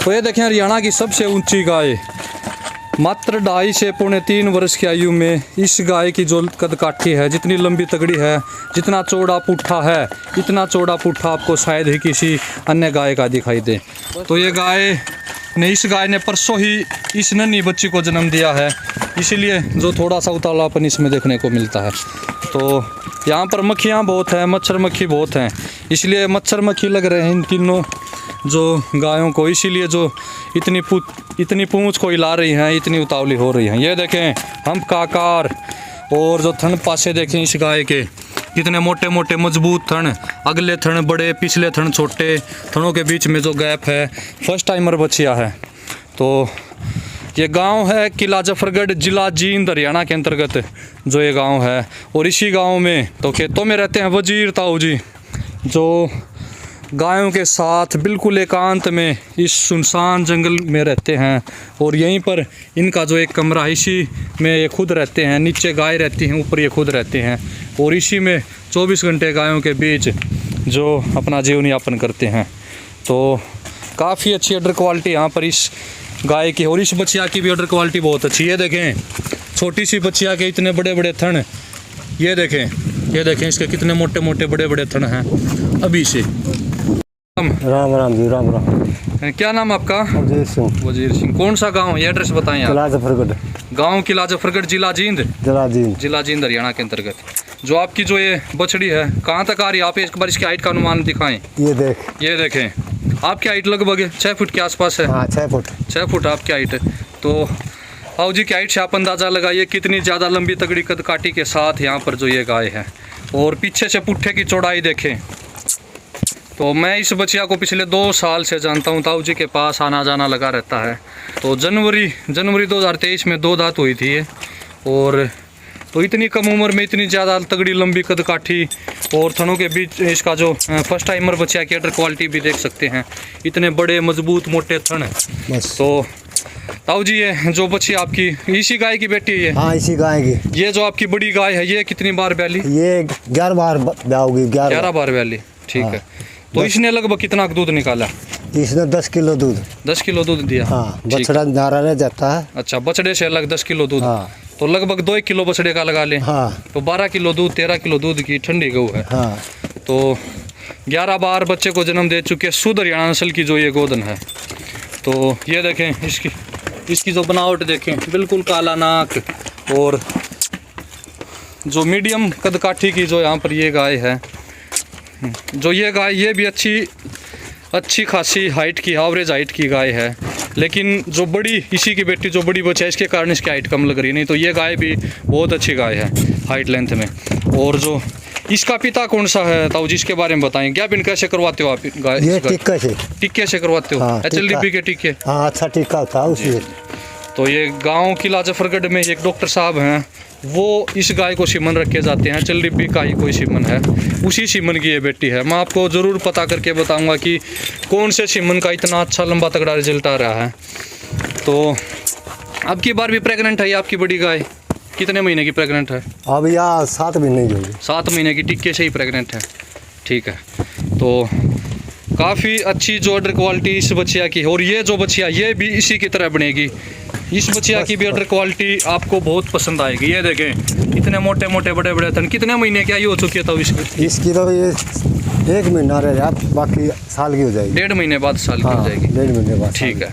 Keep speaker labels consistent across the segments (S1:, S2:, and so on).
S1: तो ये देखें हरियाणा की सबसे ऊंची गाय, मात्र 2.5 से 3.25 वर्ष की आयु में इस गाय की जो कदकाठी है, जितनी लंबी तगड़ी है, जितना चौड़ा पुट्ठा है, इतना चौड़ा पुट्ठा आपको शायद ही किसी अन्य गाय का दिखाई दे। तो ये इस गाय ने परसों ही इस नन्ही बच्ची को जन्म दिया है, इसीलिए जो थोड़ा सा उतावलापन इसमें देखने को मिलता है। तो यहाँ पर मक्खियाँ बहुत हैं, मच्छर मक्खी बहुत हैं, इसलिए मच्छर मक्खी लग रहे हैं इन तीनों जो गायों को, इसीलिए जो इतनी पूंछ को हिला रही हैं, इतनी उतावली हो रही हैं। ये देखें हम काकार, और जो थन पासे देखें इस गाय के, कितने मोटे मोटे मजबूत थन, अगले थन बड़े, पिछले थन छोटे, थनों के बीच में जो गैप है, फर्स्ट टाइमर बच्चिया है। तो ये गांव है किला जफरगढ़, जिला जींद, हरियाणा के अंतर्गत जो ये गांव है। और इसी गांव में तो खेतों में रहते हैं वजीर ताऊ जी, जो गायों के साथ बिल्कुल एकांत में इस सुनसान जंगल में रहते हैं। और यहीं पर इनका जो एक कमरा, इसी में ये खुद रहते हैं, नीचे गाय रहती हैं, ऊपर ये खुद रहते हैं, और इसी में 24 घंटे गायों के बीच जो अपना जीवन यापन करते हैं। तो काफ़ी अच्छी अडर क्वालिटी यहाँ पर इस गाय की, और इस बच्चिया की भी अडर क्वालिटी बहुत अच्छी। ये देखें छोटी सी बच्चिया के इतने बड़े बड़े थन, ये देखें इसके कितने मोटे मोटे बड़े बड़े थन हैं अभी से।
S2: राम राम जी, राम राम।
S1: क्या नाम आपका? वजीर सिंह। कौन सा गांव, ये एड्रेस बताएं आप।
S2: किला जफरगढ़,
S1: गांव किला जफरगढ़, जिला जींद, जिला जींद हरियाणा के अंतर्गत। जो आपकी जो ये बछड़ी है कहाँ तक आ रही है? आप एक बार इसकी हाइट का अनुमान दिखाएं। ये देखें आपकी हाइट लगभग 6 फुट के आसपास है।
S2: हाँ, 6 फुट
S1: 6 फुट आपकी हाइट है। तो आओ जी की हाइट से आप अंदाज़ा लगाइए कितनी ज़्यादा लंबी तगड़ी कदकाठी के साथ यहाँ पर जो ये गाय है। और पीछे से पुट्ठे की चौड़ाई देखें। तो मैं इस बच्चिया को पिछले 2 साल से जानता हूँ, ताऊ जी के पास आना जाना लगा रहता है। तो जनवरी 2023 में 2 दांत हुई थी ये। और तो इतनी कम उम्र में इतनी ज़्यादा तगड़ी लंबी कदकाठी, और थनों के बीच इसका जो फर्स्ट टाइमर बच्चिया की अडर क्वालिटी भी देख सकते हैं, इतने बड़े मजबूत मोटे थन। तो ताऊ जी ये जो बच्ची आपकी इसी गाय की बेटी है?
S2: हाँ, इसी गाय की।
S1: ये जो आपकी बड़ी गाय है ये कितनी बार ब्याली?
S2: ये 11 बार ब्याओगी।
S1: 11 बार ब्याली, ठीक है। तो इसने लगभग कितना दूध निकाला?
S2: इसने 10 किलो दूध।
S1: 10 किलो दूध दिया।
S2: हाँ, बछड़ा नारा रह जाता है।
S1: अच्छा, बछड़े से अलग 10 किलो दूध।
S2: हाँ।
S1: तो लगभग 2 किलो बछड़े का लगा लें।
S2: हाँ।
S1: तो 12 किलो दूध, 13 किलो दूध की ठंडी गऊ है।
S2: हाँ।
S1: तो 11 बार बच्चे को जन्म दे चुके शुद्ध हरियाणा नस्ल की जो ये गोदन है। तो ये देखें इसकी जो बनावट देखें, बिल्कुल काला नाक, और जो मीडियम कदकाठी की जो यहाँ पर ये गाय है, जो ये गाय ये भी अच्छी खासी हाइट की, एवरेज हाइट की गाय है। लेकिन जो बड़ी इसी की बेटी जो बड़ी बच्ची है, इसके कारण इसकी हाइट कम लग रही है। नहीं तो ये गाय भी बहुत अच्छी गाय है हाइट लेंथ में। और जो इसका पिता कौन सा है ताऊ जी, इसके बारे में बताएं। क्या बिन कैसे करवाते हो आप गाय?
S2: ये
S1: टिक्के से करवाते हो?
S2: हाँ,
S1: HLDP के टिक्के?
S2: हाँ, अच्छा टिक्का होता है उसी।
S1: तो ये गांव किला जफरगढ़ में एक डॉक्टर साहब हैं, वो इस गाय को सीमन रखे जाते हैं। HLDP का ही कोई सीमन है, उसी सीमन की ये बेटी है। मैं आपको ज़रूर पता करके बताऊंगा कि कौन से सीमन का इतना अच्छा लंबा तगड़ा रिजल्ट आ रहा है। तो अब की बार भी प्रेग्नेंट है ये आपकी बड़ी गाय? कितने महीने की प्रेग्नेंट है?
S2: अब यार 7 महीने की होगी।
S1: 7 महीने की टिक्के से ही प्रेग्नेंट है, ठीक है। तो काफ़ी अच्छी जो अडर क्वालिटी इस बच्चिया की। और ये जो बच्चिया ये भी इसी की तरह बनेगी। इस बच्चिया की भी अडर क्वालिटी आपको बहुत पसंद आएगी। ये देखें इतने मोटे मोटे बड़े बड़े थन। कितने महीने की आयु हो चुकी है तो
S2: इसकी? तो ये 1 महीना रह जाए, बाकी साल की हो जाएगी।
S1: 1.5 महीने बाद साल की हो जाएगी।
S2: 1.5 महीने बाद,
S1: ठीक है।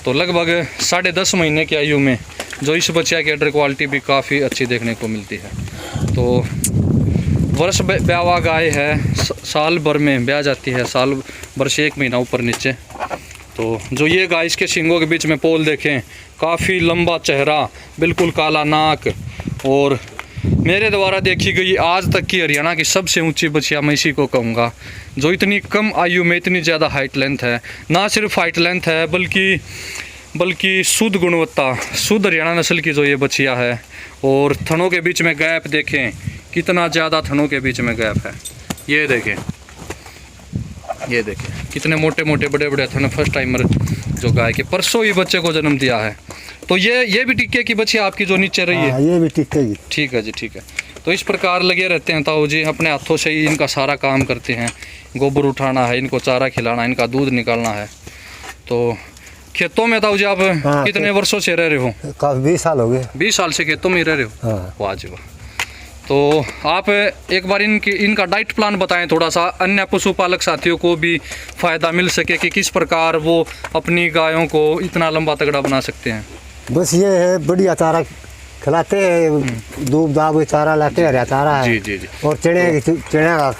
S1: तो लगभग 10.5 महीने की आयु में जो इस बच्चिया की अडर क्वालिटी भी काफ़ी अच्छी देखने को मिलती है। तो वर्ष ब्यावा गाय है, साल भर में ब्याह जाती है, साल भर से 1 महीना ऊपर नीचे। तो जो ये गाय, इसके सींगों के बीच में पोल देखें, काफ़ी लंबा चेहरा, बिल्कुल काला नाक, और मेरे द्वारा देखी गई आज तक की हरियाणा की सबसे ऊंची बछिया मैं इसी को कहूँगा, जो इतनी कम आयु में इतनी ज़्यादा हाइट लेंथ है। ना सिर्फ हाइट लेंथ है बल्कि शुद्ध गुणवत्ता, शुद्ध हरियाणा नस्ल की जो ये बछिया है। और थनों के बीच में गैप देखें, कितना ज़्यादा थनों के बीच में गैप है। ये देखें कितने मोटे मोटे बड़े बड़े थन। फर्स्ट टाइमर जो गाय के परसों ही बच्चे को जन्म दिया है। तो ये भी टिक्के की बच्ची आपकी जो नीचे रही है?
S2: ये भी टिक्के की।
S1: ठीक है जी, ठीक है। तो इस प्रकार लगे रहते हैं ताऊ जी, अपने हाथों से ही इनका सारा काम करते हैं। गोबर उठाना है, इनको चारा खिलाना है, इनका दूध निकालना है। तो खेतों में ताऊ जी आप
S2: हाँ,
S1: कितने वर्षों से रह रहे हो?
S2: काफ़ी 20 साल हो गए।
S1: 20 साल से खेतों में ही रह रहे हो?
S2: हाँ।
S1: वाह जी वाह। तो आप एक बार इनका डाइट प्लान बताएं थोड़ा सा, अन्य पशुपालक साथियों को भी फ़ायदा मिल सके कि किस प्रकार वो अपनी गायों को इतना लंबा तगड़ा बना सकते हैं।
S2: बस ये है, बढ़िया चारा खिलाते हैं, दूब दाब चारा लाते हैं, हरा चारा है।
S1: जी जी जी।
S2: और चने का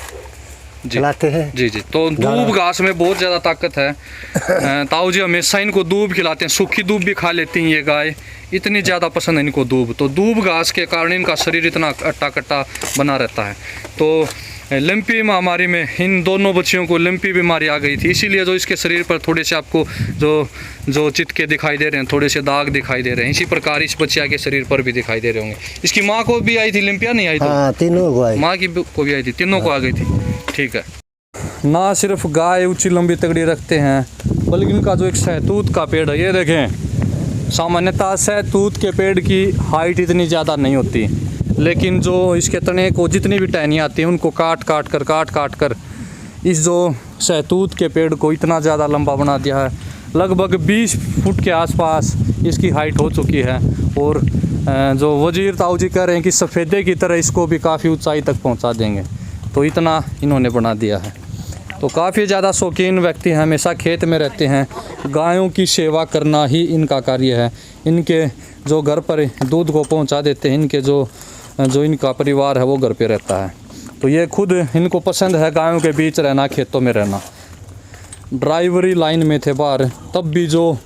S2: खिलाते हैं।
S1: जी जी। तो दूब घास में बहुत ज़्यादा ताकत है। ताऊ जी हमेशा इनको दूब खिलाते हैं, सूखी दूब भी खा लेती हैं ये गाय, इतनी ज़्यादा पसंद है इनको दूब। तो दूब घास के कारण इनका शरीर इतना अट्टा कट्टा बना रहता है। तो लंपी महामारी में इन दोनों बच्चियों को लंपी बीमारी आ गई थी, इसीलिए जो इसके शरीर पर थोड़े से आपको जो चिटके दिखाई दे रहे हैं, थोड़े से दाग दिखाई दे रहे हैं, इसी प्रकार इस बच्चिया के शरीर पर भी दिखाई दे रहे होंगे। इसकी माँ को भी आई थी लंपिया, नहीं आई थी?
S2: हाँ, तीनों को आई।
S1: माँ की को भी आई थी, तीनों को आ गई थी। ठीक है। ना सिर्फ गाय ऊंची लंबी तगड़ी रखते हैं, बल्कि इनका जो एक सहतूत का पेड़ है, ये देखें, सामान्यतः सहतूत के पेड़ की हाइट इतनी ज़्यादा नहीं होती, लेकिन जो इसके तने को जितनी भी टहनियाँ आती हैं उनको काट काट कर इस जो सहतूत के पेड़ को इतना ज़्यादा लंबा बना दिया है। लगभग 20 फुट के आसपास इसकी हाइट हो चुकी है। और जो वजीर ताऊ जी कह रहे हैं कि सफ़ेदे की तरह इसको भी काफ़ी ऊंचाई तक पहुंचा देंगे, तो इतना इन्होंने बना दिया है। तो काफ़ी ज़्यादा शौकीन व्यक्ति हैं, हमेशा खेत में रहते हैं, गायों की सेवा करना ही इनका कार्य है। इनके जो घर पर दूध को पहुंचा देते हैं, इनके जो इनका परिवार है वो घर पे रहता है। तो ये खुद इनको पसंद है गायों के बीच रहना, खेतों में रहना। ड्राइवरी लाइन में थे बाहर, तब भी जो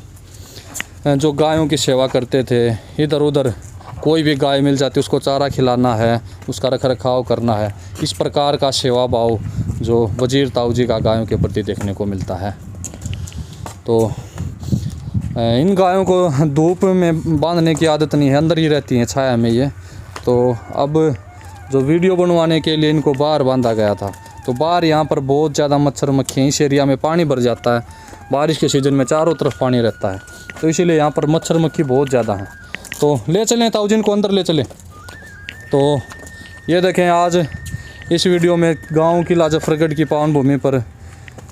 S1: गायों की सेवा करते थे, इधर उधर कोई भी गाय मिल जाती उसको चारा खिलाना है, उसका रख रखाव करना है, इस प्रकार का सेवा भाव जो वजीर ताऊ जी का गायों के प्रति देखने को मिलता है। तो इन गायों को धूप में बांधने की आदत नहीं है, अंदर ही रहती हैं छाया में ये। तो अब जो वीडियो बनवाने के लिए इनको बाहर बांधा गया था, तो बाहर यहाँ पर बहुत ज़्यादा मच्छर मक्खियाँ, इस एरिया में पानी भर जाता है, बारिश के सीज़न में चारों तरफ पानी रहता है, तो इसीलिए यहाँ पर मच्छर मक्खी बहुत ज़्यादा हैं। तो ले चलें ताऊ जी, इनको अंदर ले चलें। तो ये देखें, आज इस वीडियो में गांव की लाजफरगढ़ की पावन भूमि पर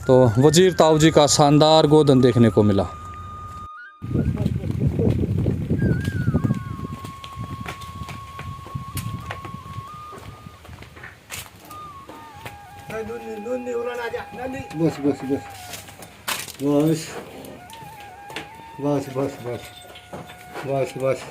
S1: तो वजीर ताऊ जी का शानदार गोधन देखने को मिला।
S2: बस बस बस बस बस बस बस बस बस